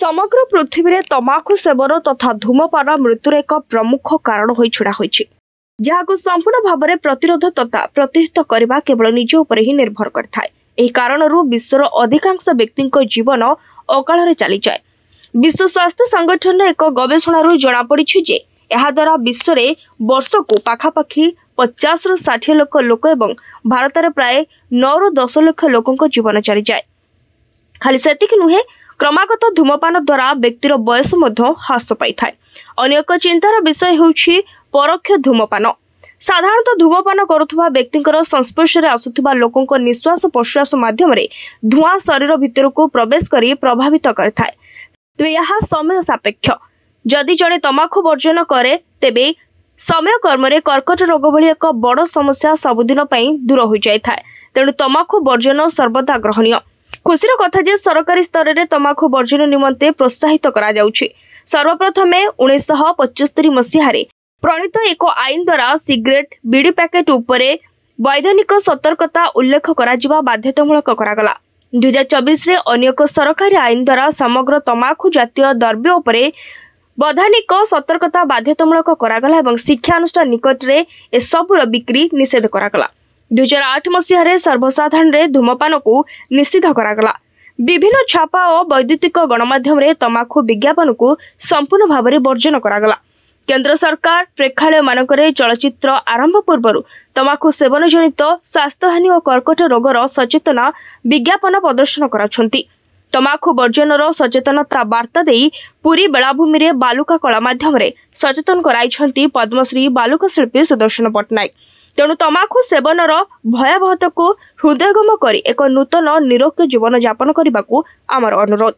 समग्र पृथ्वी में तमाकू सेवन तथा धूमपान मृत्युर एक प्रमुख कारण हो छड़ा होइछि, जहां संपूर्ण भाव में प्रतिरोध तथा प्रतिहत करने केवल निज उपर ही निर्भर करता है। कारण विश्वर अधिकांश व्यक्ति जीवन अकाल चली जाए। विश्व स्वास्थ्य संगठन एक गवेषणा जनापड़ी जे द्वारा विश्व में वर्ष को पाखापाखि 50 ରୁ 60 लाख लोक एवं भारत में प्राय 9 ରୁ 10 लाख लोकों जीवन चली जाए। खाली सेतिक नुहे, क्रमागत धूमपान द्वारा व्यक्तिर बयस ह्रास पाई थाए। अन्य एक चिंतार विषय होउछि परोक्ष धूमपान। साधारणतः धूमपान करुवा व्यक्तिर संस्पर्श में आसुवा लोकों निश्वास प्रश्वास माध्यम धूआं शरीर भितर को प्रवेश कर प्रभावित करता है। तेज यह समय सापेक्ष। जदि जड़े तमाकू वर्जन करे तेबे समय कर्म कर्कट रोग भली एक बड़ समस्या सबुदिन दूर हो जाए। तेणु तमाकू वर्जन सर्वदा ग्रहणीय। खुशीर कथा जे सरकारी स्तर में तमाकू वर्जन निमंते प्रोत्साहित करा जाउछि। सर्वप्रथमे 1975 मसीह प्रणीत एक आईन द्वारा सिगरेट बीड़ी पैकेट उपरे वैधानिक सतर्कता उल्लेख करा बाध्यतामूलक करागला। 2024 रे अन्य एक सरकारी आईन द्वारा समग्र तमाकू जातीय द्रव्य उपरे वैधानिक सतर्कता बाध्यतामूलक करागला एवं शिक्षानुष्ठान निकट में एसबुर बिक्री निषेध करागला। 2008 मसीह सर्वसाधारण धूमपान को निषिद्ध करागला। विभिन्न छापा और वैद्युतिक गणमाध्यम तमाकू विज्ञापन को संपूर्ण भाव में वर्जन करागला। केंद्र सरकार प्रेक्षालय मानकरे चलचित्र आरंभ पूर्व तमाकू सेवन जनित स्वास्थ्यहानि और कर्कट रोगर सचेतना विज्ञापन प्रदर्शन कराछंती। तमाकू वर्जनर सचेतनता वार्ता दे पुरी बेलाभूमि रे बालुका कला माध्यम सचेतन कराइछंती पद्मश्री बालुका शिल्पी सुदर्शन पट्टनायक। तेणु तमाकू सेवनर भयावहता को हृदयगम कर एक नूतन निरोग जीवन यापन करने आमर अनुरोध।